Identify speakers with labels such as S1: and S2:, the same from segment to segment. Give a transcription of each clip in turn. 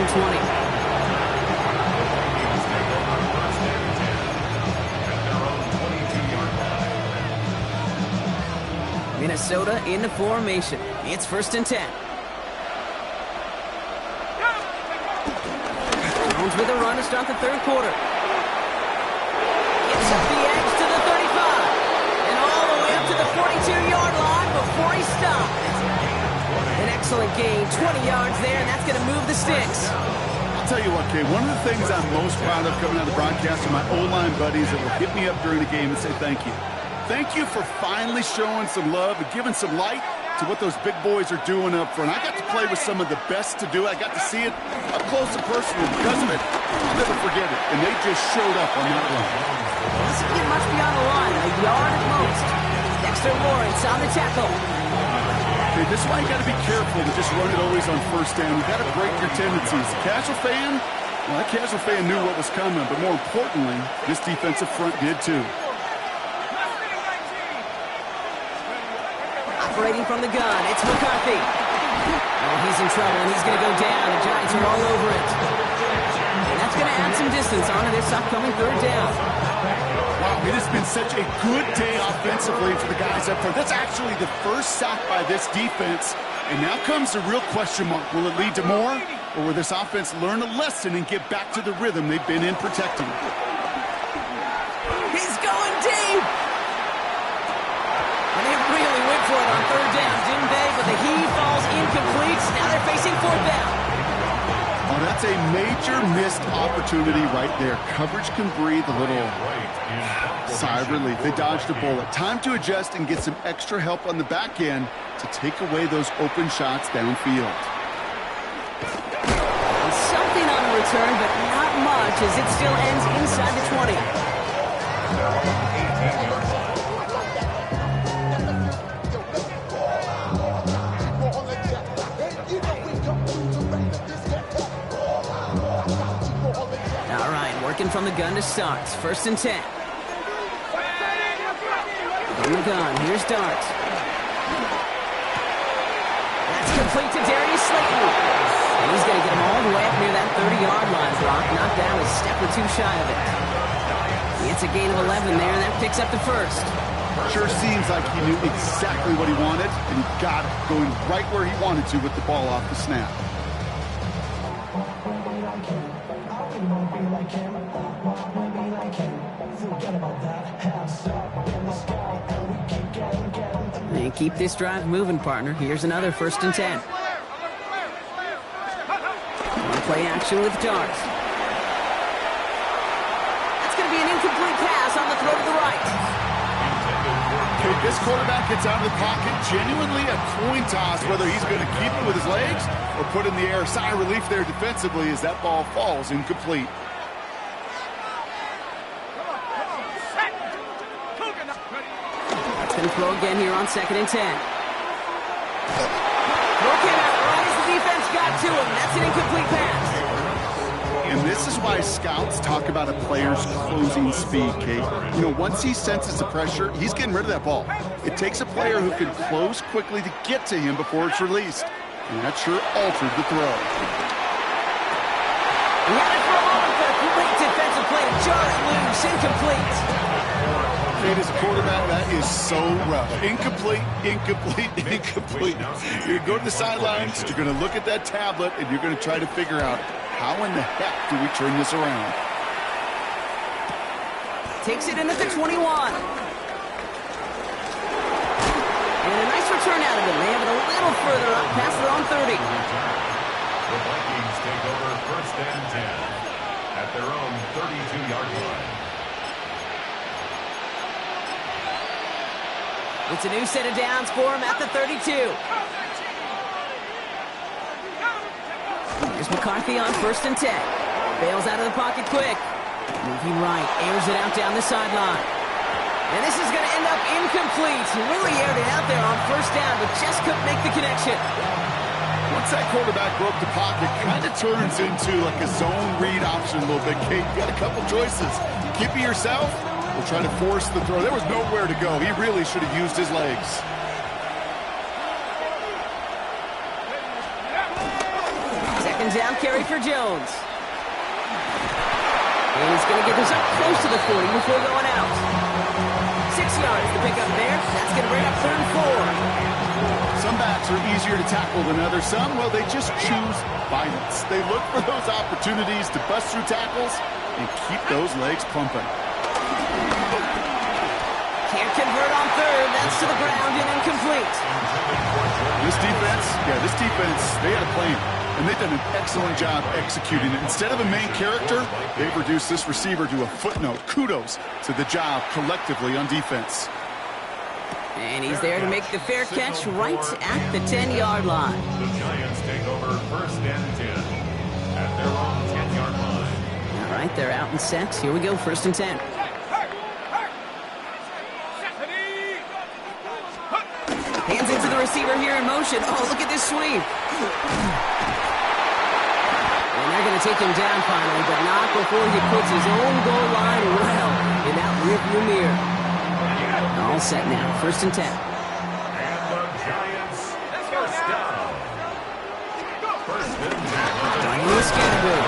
S1: and 20. Minnesota in the formation. It's 1st and 10. Jones with a run to start the third quarter. Gets up the edge to the 35. And all the way up to the 42-yard line before he stopped. An excellent gain, 20 yards there, and that's going to move the sticks.
S2: I'll tell you what, Kay, one of the things I'm most proud of coming out of the broadcast are my O-line buddies that will hit me up during the game and say thank you. Thank you for finally showing some love and giving some light to what those big boys are doing up front. I got to play with some of the best to do it. I got to see it up close and personal. Because of it, I'll never forget it. And they just showed up on that run.
S1: Doesn't get much beyond the line, a yard at most. Dexter Lawrence on the tackle.
S2: Okay, this is why you got to be careful to just run it always on first down. You got to break your tendencies. The casual fan, well, that casual fan knew what was coming, but more importantly, this defensive front did too.
S1: Operating from the gun, it's McCarthy. Oh, he's in trouble, and he's going to go down. The Giants are all over it. And that's going to add some distance onto this upcoming third down.
S2: Wow, it has been such a good day offensively for the guys up front. That's actually the first sack by this defense. And now comes the real question mark. Will it lead to more? Or will this offense learn a lesson and get back to the rhythm they've been in protecting?
S1: He's going deep! And they really went for it on third down, didn't they? But the heave falls incomplete. Now they're facing fourth down.
S2: Oh, that's a major missed opportunity right there. Coverage can breathe a little sigh of relief. They dodged a bullet. Time to adjust and get some extra help on the back end to take away those open shots downfield.
S1: And something on the return, but not much as it still ends inside the 20. All right, working from the gun to start. 1st and 10. From the gun, here's Dart. That's complete to Darius Slayton. And he's going to get him all the way up near that 30-yard line. Brock knocked down a step or two shy of it. He gets a gain of 11 there, and that picks up the first.
S2: Sure seems like he knew exactly what he wanted, and he got it, going right where he wanted to with the ball off the snap.
S1: And keep this drive moving, partner. Here's another 1st and 10. Play action with Dart. That's going to be an incomplete pass on the throw to the right.
S2: Okay, this quarterback gets out of the pocket, genuinely a coin toss, whether he's going to keep it with his legs or put it in the air. Sigh of relief there defensively as that ball falls incomplete.
S1: That's going to throw again here on 2nd and 10. Broken out right as the defense got to him. That's an incomplete pass.
S2: And this is why scouts talk about a player's closing speed, Kate. You know, once he senses the pressure, he's getting rid of that ball. It takes a player who can close quickly to get to him before it's released. And that sure altered the throw.
S1: He had it for a moment, but a great defensive play to jar it loose. Incomplete.
S2: Kate, as a quarterback, that is so rough. Incomplete, incomplete, incomplete. You're going to go to the sidelines, you're going to look at that tablet, and you're going to try to figure out, how in the heck do we turn this around?
S1: Takes it in at the 21. And a nice return out of it. They have it a little further up past their own 30.
S3: The Vikings take over 1st and 10 at their own 32-yard line.
S1: It's a new set of downs for him at the 32. Here's McCarthy on 1st and 10. Bails out of the pocket quick. Moving right, airs it out down the sideline. And this is going to end up incomplete. He really aired it out there on 1st down, but just couldn't make the connection.
S2: Once that quarterback broke the pocket, kind of turns into like a zone read option a little bit, Kate. You got a couple choices. Keep it yourself or try to force the throw. There was nowhere to go. He really should have used his legs.
S1: Second down carry for Jones. And he's going to get this up close to the 40 before going out. 6 yards to pick up there. That's going to bring up 3rd and 4.
S2: Some backs are easier to tackle than others. Some, well, they just choose violence. They look for those opportunities to bust through tackles and keep those legs pumping.
S1: Can't convert on 3rd. That's to the ground and incomplete.
S2: This defense, they had a plan. And they've done an excellent job executing it. Instead of a main character, they've reduced this receiver to a footnote. Kudos to the job collectively on defense.
S1: And he's there to make the fair catch right at the 10-yard line.
S3: The Giants take over 1st and 10 at their own 10-yard line.
S1: All right, they're out and set. Here we go, 1st and 10. Hands into the receiver here in motion. Oh, look at this sweep. And they're going to take him down finally, but not before he puts his own goal line well in that rearview mirror. All set now, 1st and 10.
S3: And the Giants, first down. 1st and 10.
S1: Starting with Scatterboo.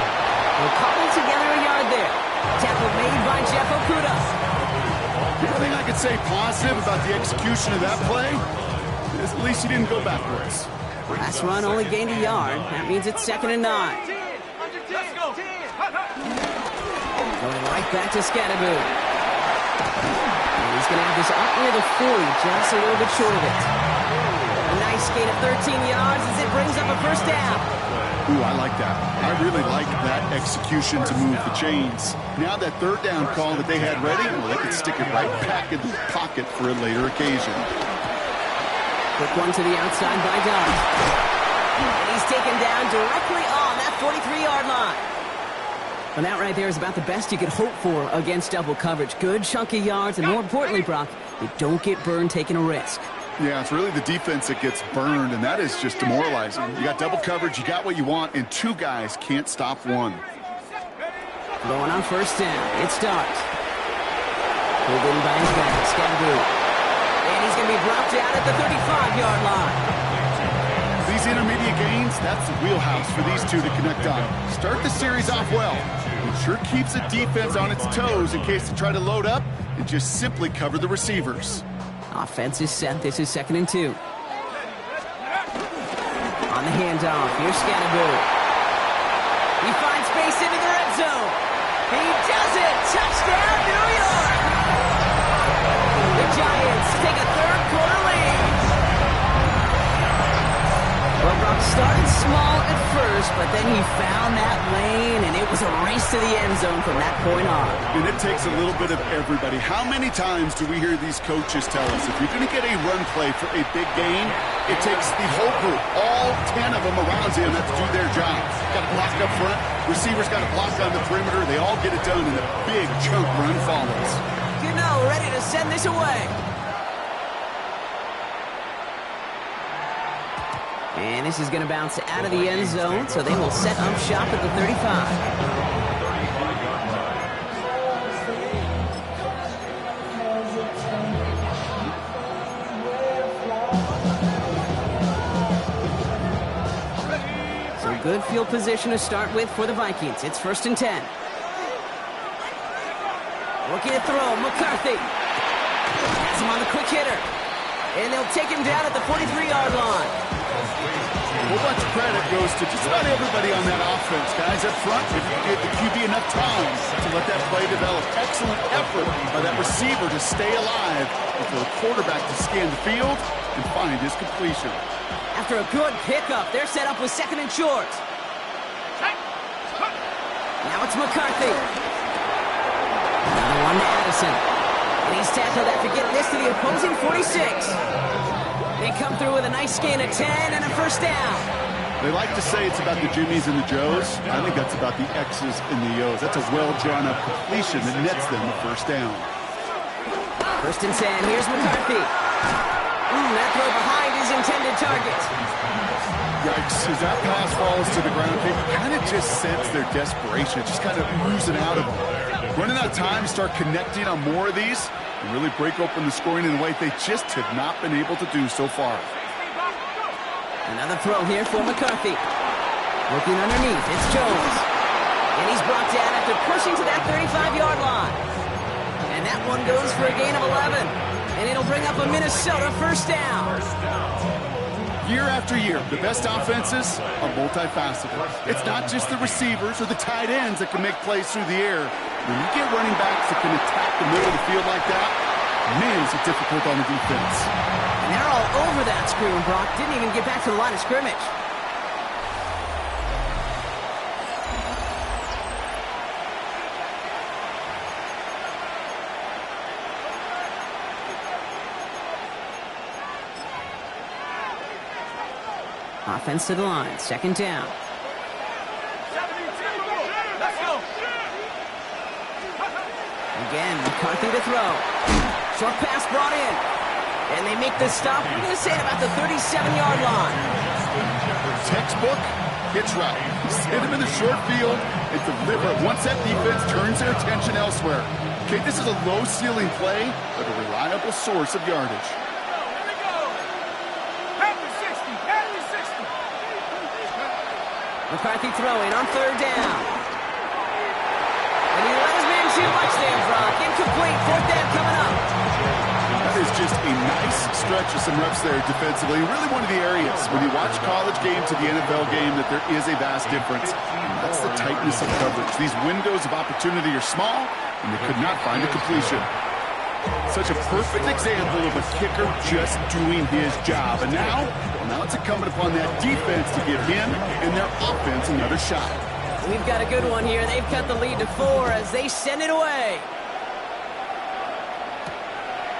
S1: We'll cobble together a yard there. Tackle made by Jeff Okuda.
S2: The only thing I could say positive about the execution of that play is at least he didn't go backwards.
S1: Last run only gained a yard. That means it's 2nd and 9. Going right back to Scatterboo. And he's going to have this up near the 40, just a little bit short of it. A nice gain of 13 yards as it brings up a 1st down.
S2: Ooh, I like that. I really like that execution to move the chains. Now that 3rd down call that they had ready, well, they could stick it right back in the pocket for a later occasion.
S1: Quick one to the outside by Dunn. And he's taken down directly on that 43-yard line. And that right there is about the best you could hope for against double coverage. Good chunky yards, and more importantly, Brock, you don't get burned taking a risk.
S2: Yeah, it's really the defense that gets burned, and that is just demoralizing. You got double coverage, you got what you want, and 2 guys can't stop one.
S1: Going on 1st down. It starts. Pulled in by his back, Scatterboo. And he's going to be brought down at the 35-yard line.
S2: These intermediate gains, that's the wheelhouse for these two to connect on. Start the series off well. It sure keeps the defense on its toes in case they try to load up and just simply cover the receivers.
S1: Offense is set. This is 2nd and 2. On the handoff, here's Scatterboo. He finds space into the red zone. He does it! Touchdown, New York! The Giants take a 3rd quarter lead. Well, Brock started small at first, but then he found that lane, and it was a race to the end zone from that point on.
S2: And it takes a little bit of everybody. How many times do we hear these coaches tell us, if you're going to get a run play for a big gain, it takes the whole group, all 10 of them around him, that to do their job. Got to block up front. Receivers got to block on the perimeter. They all get it done, and a big chunk run follows.
S1: You know, ready to send this away. And this is going to bounce out of the end zone, so they will set up shop at the 35. So good field position to start with for the Vikings. It's 1st and 10. Looking to throw, McCarthy. Has him on the quick hitter. And they'll take him down at the 43-yard line.
S2: A whole bunch of credit goes to just about everybody on that offense. Guys up front, if you give the QB enough time to let that play develop. Excellent effort by that receiver to stay alive and for the quarterback to scan the field and find his completion.
S1: After a good pickup, they're set up with 2nd and short. Now it's McCarthy. Another one to Addison. And he's tackled after getting this to the opposing 46. They come through with a nice gain of 10 and a 1st down.
S2: They like to say it's about the Jimmies and the Joes. I think that's about the X's and the O's. That's a well-drawn-up completion that nets them a 1st down.
S1: 1st and 10. Here's McCarthy. That throw behind his intended target.
S2: Yikes. As that pass falls to the ground, you kind of just sense their desperation. Just kind of oozing out of them. Running out of time to start connecting on more of these and really break open the scoring in a way they just have not been able to do so far.
S1: Another throw here for McCarthy. Looking underneath, it's Jones. And he's brought down after pushing to that 35-yard line. And that one goes for a gain of 11. And it'll bring up a Minnesota first down.
S2: Year after year, the best offenses are multifaceted. It's not just the receivers or the tight ends that can make plays through the air. When you get running backs that can attack the middle of the field like that, man, is it difficult on the defense.
S1: And they're all over that screen, Brock. Didn't even get back to the line of scrimmage. Offense to the line, second down. Again, McCarthy to throw. Short pass brought in. And they make the stop, we're going to say, at about the 37-yard line.
S2: Textbook hits right. Hit him in the short field and deliver it once that defense turns their attention elsewhere. Okay, this is a low-ceiling play, but a reliable source of yardage.
S1: McCarthy throwing on third down. And he let his man too much there, Brock. Incomplete, fourth down coming up.
S2: That is just a nice stretch of some reps there defensively. Really one of the areas when you watch college game to the NFL game that there is a vast difference. And that's the tightness of coverage. These windows of opportunity are small, and they could not find a completion. Such a perfect example of a kicker just doing his job. And now it's incumbent upon that defense to give him and their offense another shot.
S1: We've got a good one here. They've cut the lead to 4 as they send it away.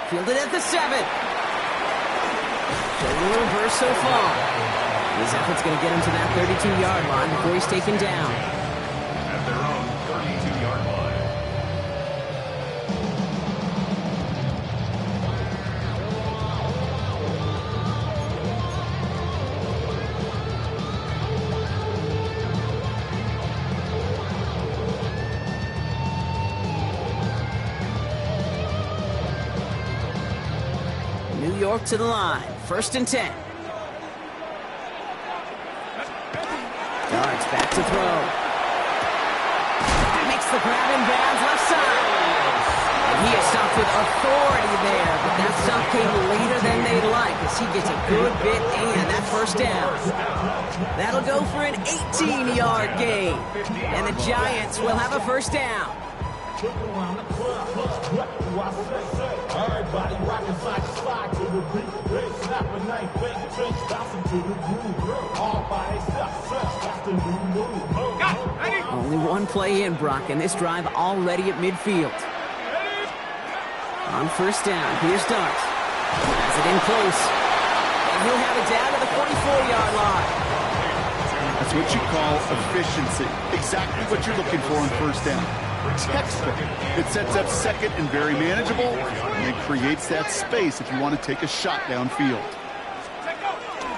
S1: Fielded at the 7. Showing a little burst so far. His effort's going to get him to that 32-yard line before he's taken down.
S3: At their own 32-yard line.
S1: New York to the line. First and 10. Darts back to throw. Makes the grab in bounds left side. And he is stopped with authority there, but that stop came later than they'd like as he gets a good bit and that first down. That'll go for an 18-yard gain. And the Giants will have a first down.
S4: Everybody rockin' side to side to the beat. They snapping, ain't fake, drinks bouncing to the groove. All by themselves, that's the new move.
S1: Only one play in, Brock, and this drive already at midfield. On first down, here's Darts. Has it in close. And he'll have it down to the 44-yard line.
S2: That's what you call efficiency. Exactly what you're looking for on first down. Textbook. It sets up second and very manageable, and it creates that space if you want to take a shot downfield.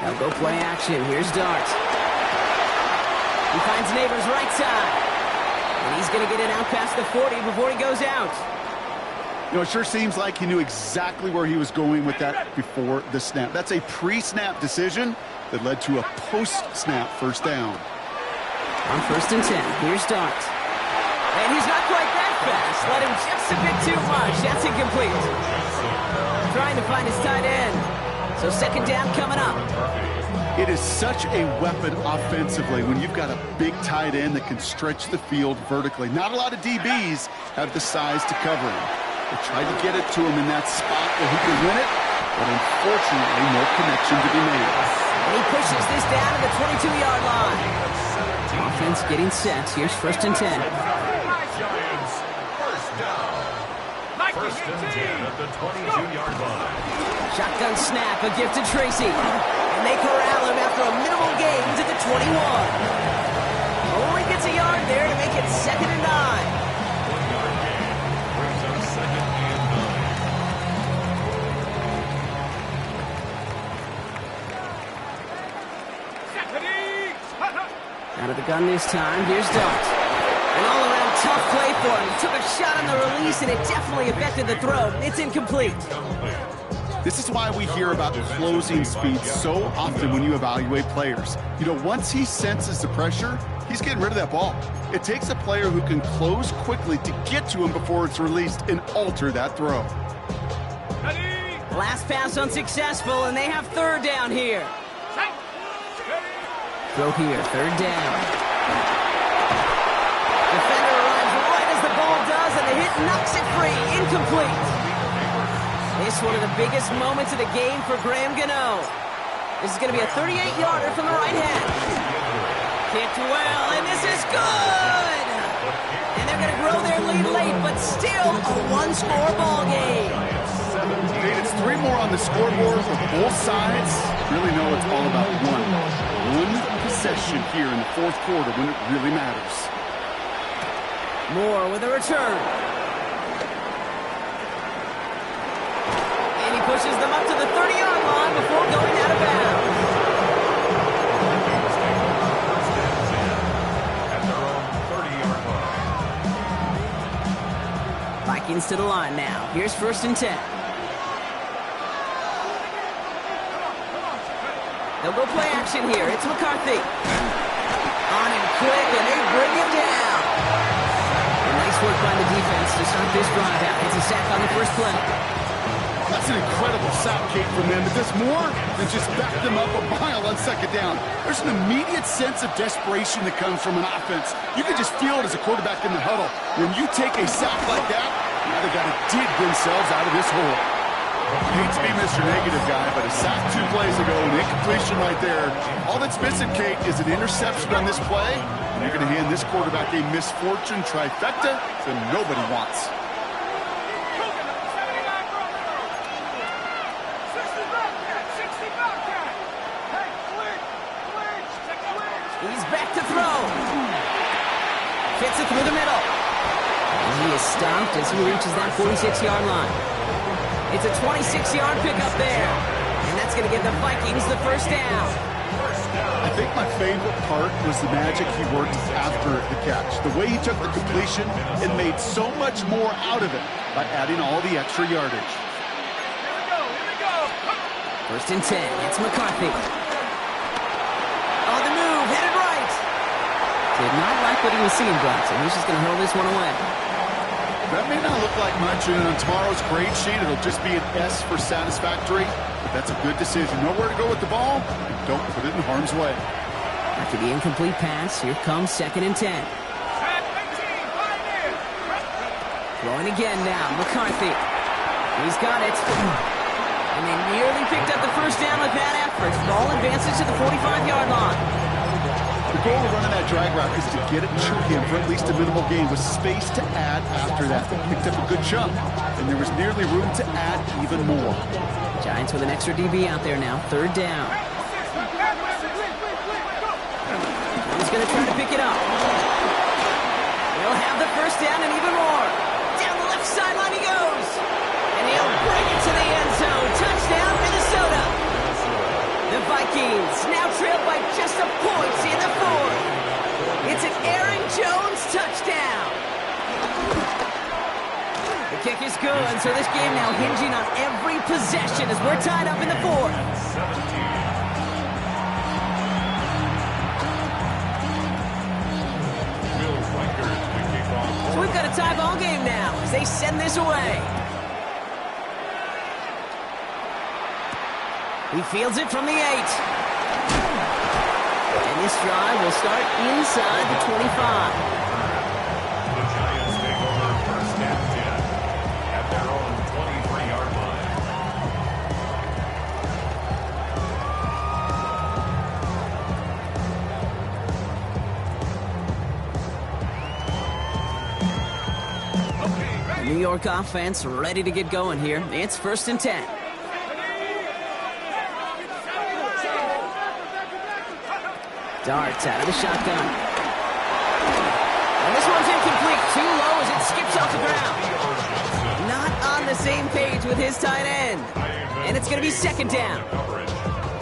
S1: Now go play action. Here's Darts. He finds Neighbors right side. And he's going to get it out past the 40 before he goes out.
S2: You know, it sure seems like he knew exactly where he was going with that before the snap. That's a pre-snap decision that led to a post-snap first down.
S1: On first and 10, here's Darts. And he's not quite that fast. Let him just a bit too much. That's incomplete. Trying to find his tight end. So second down coming up.
S2: It is such a weapon offensively when you've got a big tight end that can stretch the field vertically. Not a lot of DBs have the size to cover him. They tried to get it to him in that spot where he could win it, but unfortunately no connection to be made.
S1: And he pushes this down to the 22-yard line. Offense getting set. Here's first and 10.
S3: Giants, first down. First and 10 at the 22-yard line.
S1: Shotgun snap, a gift to Tracy. And they corral him after a minimal gain to the 21. Only gets a yard there to make it second and 9.
S3: 1-yard gain brings up second and 9.
S1: Out of the gun this time, here's Darts. An all-around tough play for him. He took a shot on the release, and it definitely affected the throw. It's incomplete.
S2: This is why we hear about closing speed so often when you evaluate players. You know, once he senses the pressure, he's getting rid of that ball. It takes a player who can close quickly to get to him before it's released and alter that throw.
S1: Last pass unsuccessful, and they have third down here. Throw here, third down. Defender arrives right as the ball does, and the hit knocks it free. Incomplete. This is one of the biggest moments of the game for Graham Gano. This is going to be a 38-yarder from the right hand. Kicked well, and this is good! And they're going to grow their lead late, but still a one-score ball game.
S2: It's 3 more on the scoreboard for both sides. Really know it's all about one possession here in the fourth quarter when it really matters.
S1: Moore with a return. And he pushes them up to the 30-yard line before going out of bounds.
S3: At their own 30-yard line.
S1: Vikings to the line now. Here's 1st and 10. They'll go play action here. It's McCarthy. On him quick, and they bring him down. And nice work by the defense to start this drive out. It's a sack on the first play.
S2: That's an incredible sack, Kate, from them. It does more than just back them up a mile on second down. There's an immediate sense of desperation that comes from an offense. You can just feel it as a quarterback in the huddle. When you take a sack like that, now they got to dig themselves out of this hole. Hate to be Mr. Negative guy, but a sack 2 plays ago, an incompletion right there. All that's missing, Kate, is an interception on this play, and you're going to hand this quarterback a misfortune trifecta that nobody wants.
S1: He's back to throw. Fits it through the middle. And he is stopped as he reaches that 46-yard line. It's a 26-yard pickup there. And that's going to give the Vikings the first down.
S2: I think my favorite part was the magic he worked after the catch. The way he took the completion and made so much more out of it by adding all the extra yardage.
S1: 1st and 10. It's McCarthy. On the move, headed right. Did not like what he was seeing, Bronson. He's just going to hurl this one away.
S2: That may not look like much, and on tomorrow's grade sheet, it'll just be an S for satisfactory, but that's a good decision. Nowhere to go with the ball, and don't put it in harm's way.
S1: After the incomplete pass, here comes 2nd and 10. Throwing again now, McCarthy. He's got it. And they nearly picked up the first down with that effort. Ball advances to the 45-yard line.
S2: The goal of running that drag route is to get it to him for at least a minimal gain with space to add after that. They picked up a good chunk, and there was nearly room to add even more.
S1: Giants with an extra DB out there now. 3rd down. He's going to try to pick it up. They'll have the first down and even more. Down the left sideline he goes. And he'll bring it to the end zone. Touchdown, Minnesota. The Vikings now trailed by just a point in the 4th. It's an Aaron Jones touchdown. The kick is good, so this game now hinging on every possession as we're tied up in the 4th. So we've got a tie ball game now as they send this away. He fields it from the 8. And this drive will start inside the 25.
S3: The Giants take over 1st and 10 at their own 23-yard line.
S1: The New York offense ready to get going here. It's 1st and 10. Darts out of the shotgun. And this one's incomplete. Too low as it skips off the ground. Not on the same page with his tight end. And it's going to be 2nd down.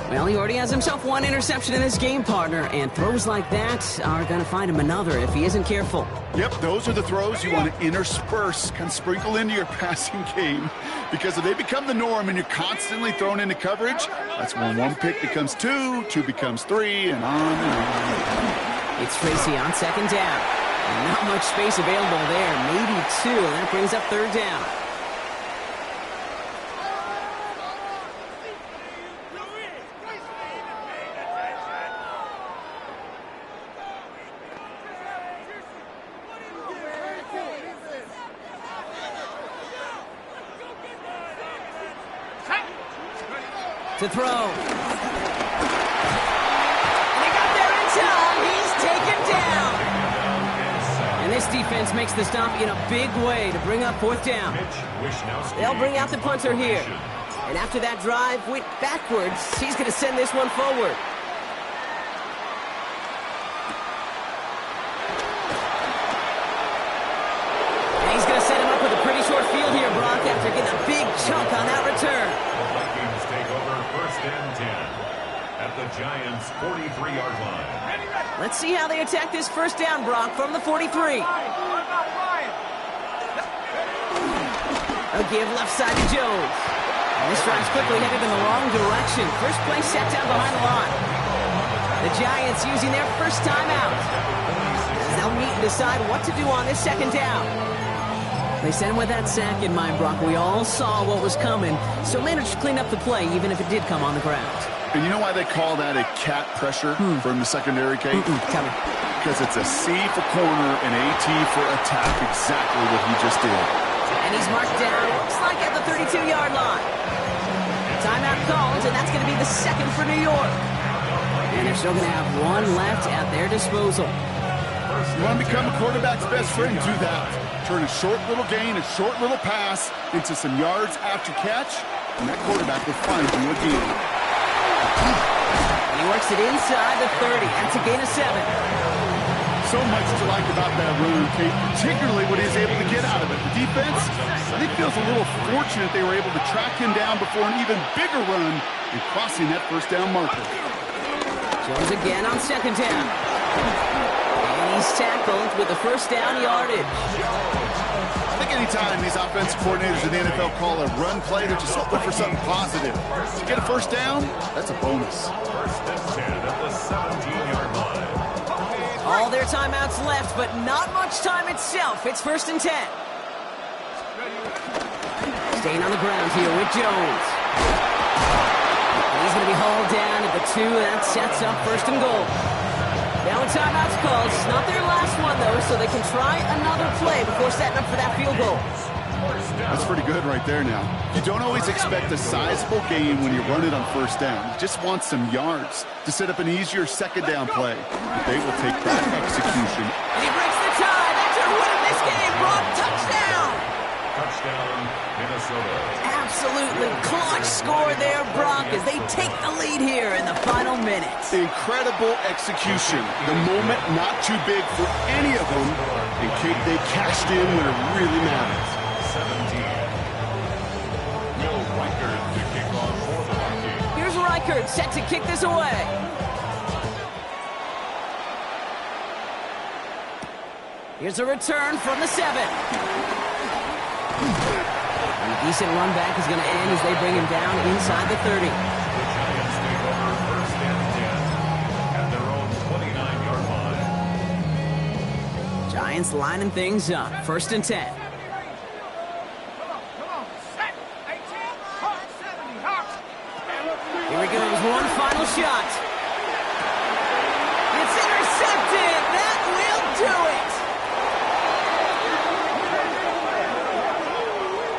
S1: Well, he already has himself one interception in this game, partner, and throws like that are going to find him another if he isn't careful.
S2: Yep, those are the throws you want to intersperse, kind of sprinkle into your passing game, because if they become the norm and you're constantly thrown into coverage, that's when one pick becomes two, two becomes three, and on and on.
S1: It's Tracy on second down. Not much space available there, maybe two, and that brings up third down. To throw. And he got there in time. He's taken down. And this defense makes the stop in a big way to bring up fourth down. They'll bring out the punter here. And after that drive went backwards, he's going to send this one forward. And he's going to set him up with a pretty short field here, Brock, after getting a big chunk on that return.
S3: First and 10 at the Giants' 43-yard line.
S1: Let's see how they attack this first down, Brock, from the 43. A give left side to Jones. And this drive's quickly headed in the wrong direction. First play set down behind the line. The Giants using their first timeout. As they'll meet and decide what to do on this second down. They sent him with that sack in mind, Brock. We all saw what was coming, so managed to clean up the play, even if it did come on the ground.
S2: And you know why they call that a cat pressure from the secondary, Kate?
S1: Tell me.
S2: Because it's a C for corner and a T for attack, exactly what he just did.
S1: And he's marked down, looks like at the 32-yard line. Timeout called, and that's going to be the second for New York. And they're still going to have one left at their disposal.
S2: You want to become a quarterback's best friend? Do that. Turn a short little gain, a short little pass into some yards after catch, and that quarterback will find you again.
S1: And he works it inside the 30. That's a gain of 7.
S2: So much to like about that run, Kate, particularly what he's able to get out of it. The defense, I think, feels a little fortunate they were able to track him down before an even bigger run and crossing that first down marker.
S1: Jones again on second down. He's tackled with the first down yardage.
S2: I think anytime these offensive coordinators in the NFL call a run play, they're just looking for something positive. To get a first down, that's a bonus.
S3: First and 10 at the 17-yard line.
S1: All their timeouts left, but not much time itself. It's first and 10. Staying on the ground here with Jones. And he's going to be hauled down at the 2. That sets up first and goal. Now when timeout's called, it's not their last one, though, so they can try another play before setting up for that field goal.
S2: That's pretty good right there now. You don't always expect a sizable gain when you run it on first down. You just want some yards to set up an easier second down play. They will take that execution.
S1: And he breaks the tie. That's our win in this game, Brock. Touchdown!
S3: Touchdown, Minnesota.
S1: Absolutely clutch score there, Brock, as they take the lead here in the final minutes.
S2: Incredible execution. The moment not too big for any of them. And Kate, they cashed in when it really matters.
S3: 17. Will Reichert to kick off for the Vikings.
S1: Here's Reichert set to kick this away. Here's a return from the 7. And a decent run back is going to end as they bring him down inside the 30.
S3: The Giants take over first and 10 at their own 29-yard line.
S1: Giants lining things up. First and 10. Here he goes. One final shot.